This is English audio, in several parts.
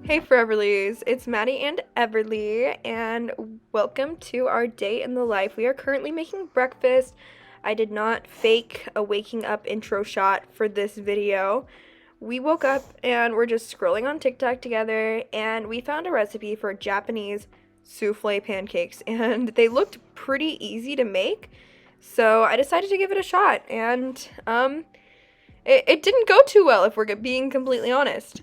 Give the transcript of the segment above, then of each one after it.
Hey Foreverlies, it's Maddie and Everly, and welcome to our day in the life. We are currently making breakfast. I did not fake a waking up intro shot for this video. We woke up and we're just scrolling on TikTok together, and we found a recipe for Japanese souffle pancakes, and they looked pretty easy to make. So I decided to give it a shot, and it didn't go too well, if we're being completely honest.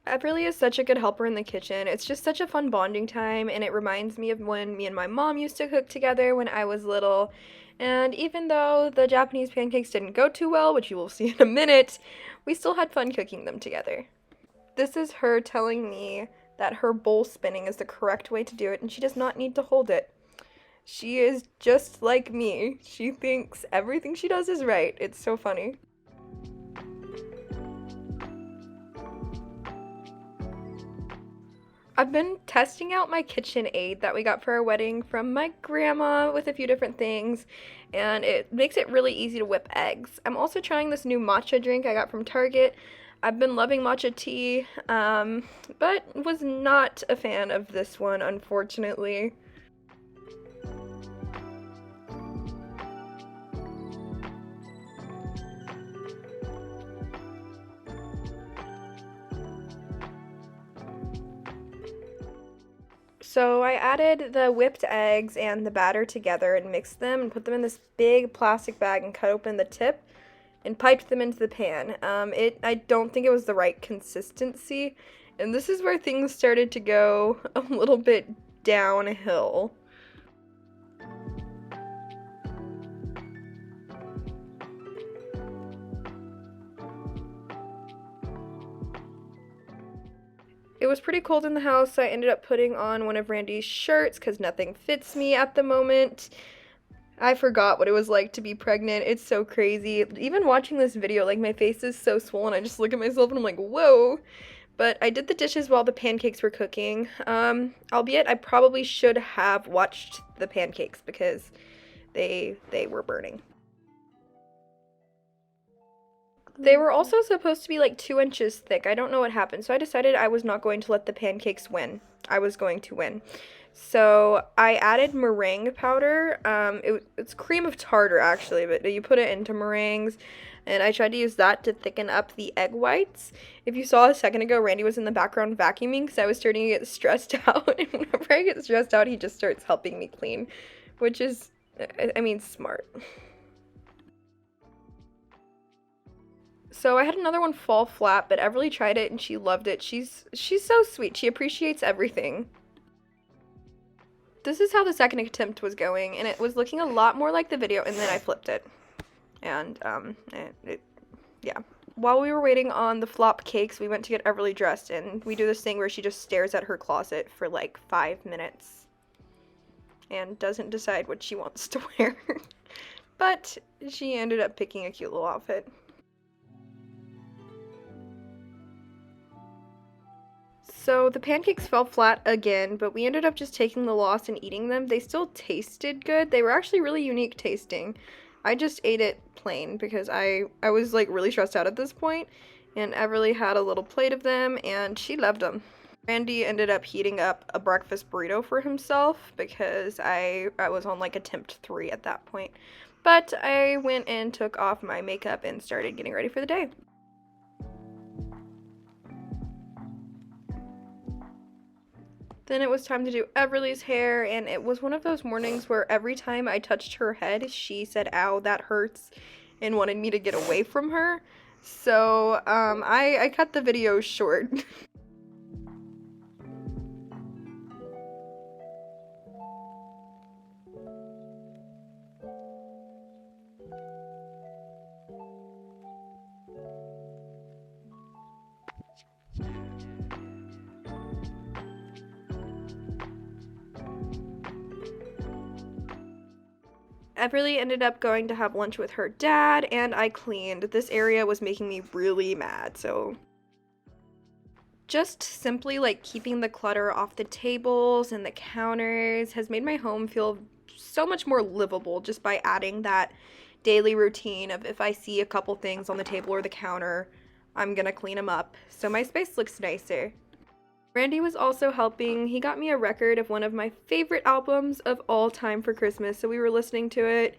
Everly is such a good helper in the kitchen. It's just such a fun bonding time, and it reminds me of when me and my mom used to cook together when I was little. And even though the Japanese pancakes didn't go too well, which you will see in a minute, we still had fun cooking them together. This is her telling me that her bowl spinning is the correct way to do it, and she does not need to hold it. She is just like me. She thinks everything she does is right. It's so funny. I've been testing out my KitchenAid that we got for our wedding from my grandma with a few different things, and it makes it really easy to whip eggs. I'm also trying this new matcha drink I got from Target. I've been loving matcha tea, but was not a fan of this one, unfortunately. So I added the whipped eggs and the batter together and mixed them and put them in this big plastic bag and cut open the tip and piped them into the pan. I don't think it was the right consistency, and this is where things started to go a little bit downhill. It was pretty cold in the house, so I ended up putting on one of Randy's shirts because nothing fits me at the moment. I forgot what it was like to be pregnant. It's so crazy. Even watching this video, like, my face is so swollen. I just look at myself and I'm like, whoa. But I did the dishes while the pancakes were cooking. Albeit I probably should have watched the pancakes because they were burning. They were also supposed to be like 2 inches thick. I don't know what happened, so I decided I was not going to let the pancakes win. I was going to win. So I added meringue powder. It's cream of tartar, actually, but you put it into meringues, and I tried to use that to thicken up the egg whites. If you saw a second ago, Randy was in the background vacuuming because I was starting to get stressed out, and whenever I get stressed out, he just starts helping me clean, which is, I mean, smart. So I had another one fall flat, but Everly tried it and she loved it. She's so sweet. She appreciates everything. This is how the second attempt was going, and it was looking a lot more like the video, and then I flipped it. And, yeah. While we were waiting on the flop cakes, we went to get Everly dressed, and we do this thing where she just stares at her closet for like 5 minutes and doesn't decide what she wants to wear. But she ended up picking a cute little outfit. So the pancakes fell flat again, but we ended up just taking the loss and eating them. They still tasted good. They were actually really unique tasting. I just ate it plain because I was like really stressed out at this point, and Everly had a little plate of them and she loved them. Randy ended up heating up a breakfast burrito for himself because I was on like attempt 3 at that point. But I went and took off my makeup and started getting ready for the day. Then it was time to do Everly's hair, and it was one of those mornings where every time I touched her head, she said, "Ow, that hurts," and wanted me to get away from her. So, I cut the video short. Everly ended up going to have lunch with her dad, and I cleaned. This area was making me really mad, so just simply like keeping the clutter off the tables and the counters has made my home feel so much more livable just by adding that daily routine of if I see a couple things on the table or the counter, I'm gonna clean them up. So my space looks nicer. Randy was also helping. He got me a record of one of my favorite albums of all time for Christmas. So we were listening to it,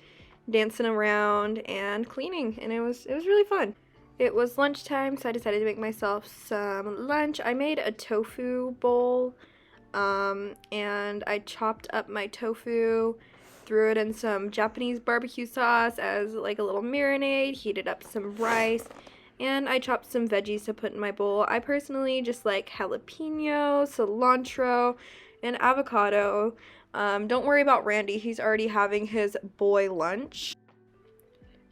dancing around and cleaning, and it was really fun. It was lunchtime, so I decided to make myself some lunch. I made a tofu bowl, and I chopped up my tofu, threw it in some Japanese barbecue sauce as like a little marinade, heated up some rice, and I chopped some veggies to put in my bowl. I personally just like jalapeno, cilantro, and avocado. Don't worry about Randy, he's already having his boy lunch.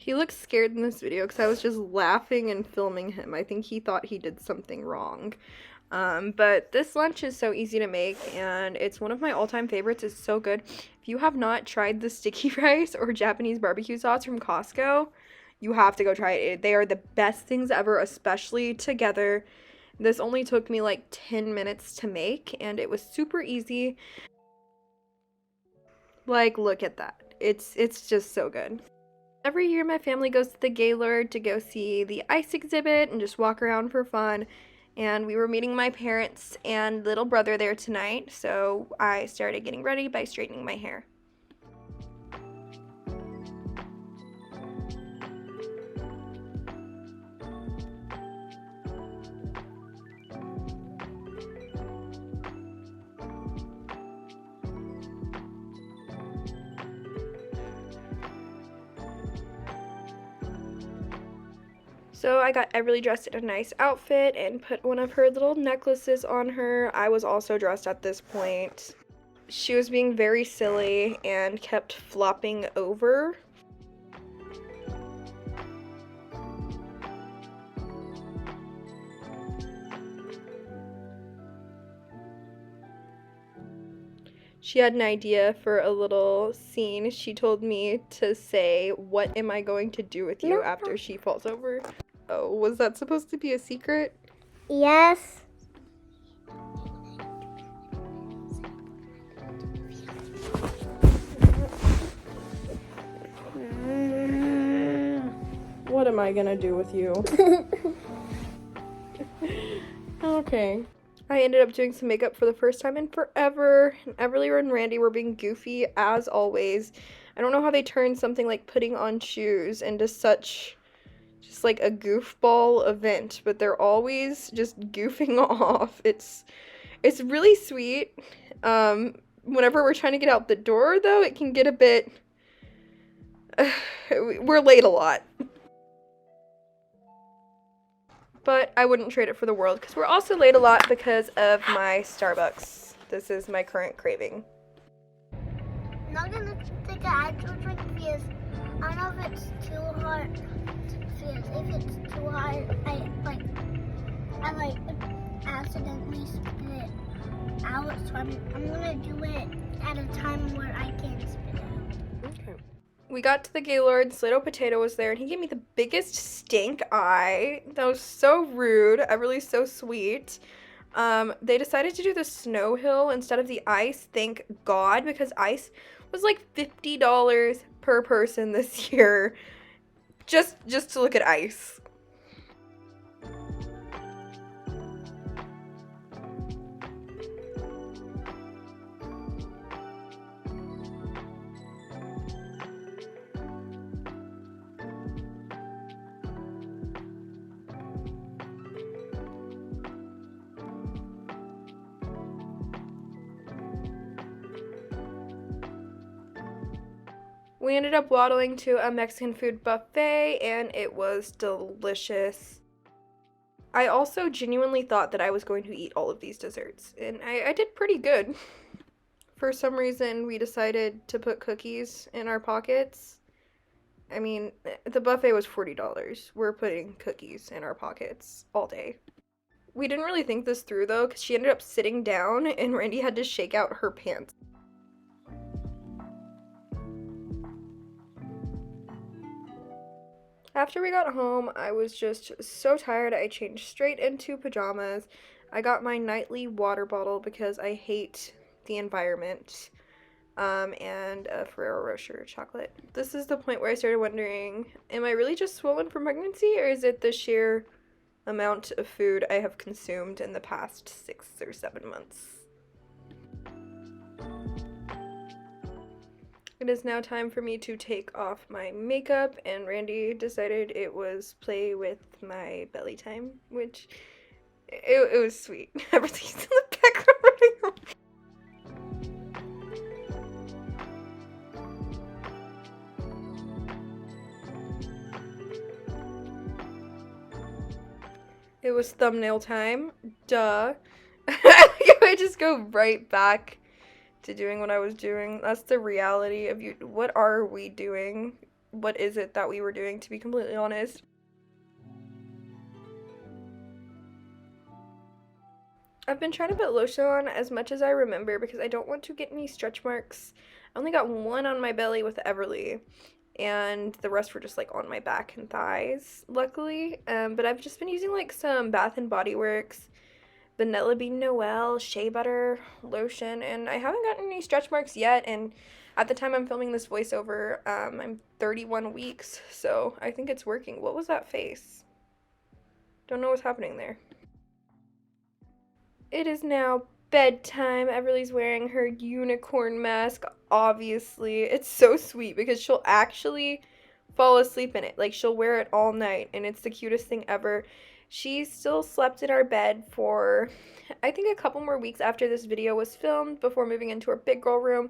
He looks scared in this video because I was just laughing and filming him. I think he thought he did something wrong. But this lunch is so easy to make, and it's one of my all-time favorites. It's so good. If you have not tried the sticky rice or Japanese barbecue sauce from Costco, you have to go try it. They are the best things ever, especially together. This only took me like 10 minutes to make, and it was super easy. Like, look at that. It's just so good. Every year my family goes to the Gaylord to go see the ice exhibit and just walk around for fun. And we were meeting my parents and little brother there tonight, so I started getting ready by straightening my hair. So I got Everly dressed in a nice outfit and put one of her little necklaces on her. I was also dressed at this point. She was being very silly and kept flopping over. She had an idea for a little scene. She told me to say, "What am I going to do with you?" after she falls over. Oh, was that supposed to be a secret? Yes. What am I gonna do with you? Okay. I ended up doing some makeup for the first time in forever. And Everly and Randy were being goofy as always. I don't know how they turned something like putting on shoes into such just like a goofball event, but they're always just goofing off. It's really sweet. Whenever we're trying to get out the door though, it can get a bit we're late a lot. But I wouldn't trade it for the world because we're also late a lot because of my Starbucks. This is my current craving. I'm not gonna take an actual drink because I don't know if it's too hard. Because if it's too hard, I accidentally spit it out. So I'm gonna do it at a time where I can't spit it out. Okay. We got to the Gaylord, Slato Potato was there, and he gave me the biggest stink eye. That was so rude. Everly's so sweet. They decided to do the snow hill instead of the ice, thank God, because ice was like $50 per person this year. Just to look at ice. We ended up waddling to a Mexican food buffet, and it was delicious. I also genuinely thought that I was going to eat all of these desserts, and I did pretty good. For some reason, we decided to put cookies in our pockets. I mean, the buffet was $40. We're putting cookies in our pockets all day. We didn't really think this through, though, because she ended up sitting down, and Randy had to shake out her pants. After we got home, I was just so tired. I changed straight into pajamas. I got my nightly water bottle because I hate the environment. and a Ferrero Rocher chocolate. This is the point where I started wondering, am I really just swollen from pregnancy, or is it the sheer amount of food I have consumed in the past 6 or 7 months? It is now time for me to take off my makeup, and Randy decided it was play with my belly time, which it was sweet. Everything's in the background running around. It was thumbnail time. Duh. I just go right back to doing what I was doing. That's the reality of you. What are we doing? What is it that we were doing, to be completely honest? I've been trying to put lotion on as much as I remember because I don't want to get any stretch marks. I only got one on my belly with Everly, and the rest were just like on my back and thighs, luckily. But I've just been using like some Bath and Body Works Vanilla Bean Noel shea butter lotion, and I haven't gotten any stretch marks yet. And at the time I'm filming this voiceover, I'm 31 weeks, so I think it's working. What was that face? Don't know what's happening there. It is now bedtime. Everly's wearing her unicorn mask, obviously. It's so sweet because she'll actually fall asleep in it. Like, she'll wear it all night, and it's the cutest thing ever. She still slept in our bed for, I think, a couple more weeks after this video was filmed before moving into her big girl room.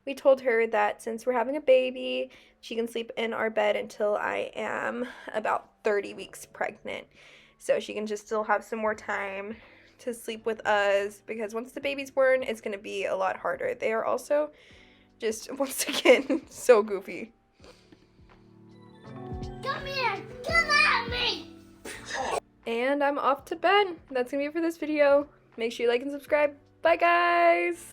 We told her that since we're having a baby, she can sleep in our bed until I am about 30 weeks pregnant. So she can just still have some more time to sleep with us, because once the baby's born, it's going to be a lot harder. They are also just, once again, so goofy. Come here! Come at me! And I'm off to bed. That's going to be it for this video. Make sure you like and subscribe. Bye, guys!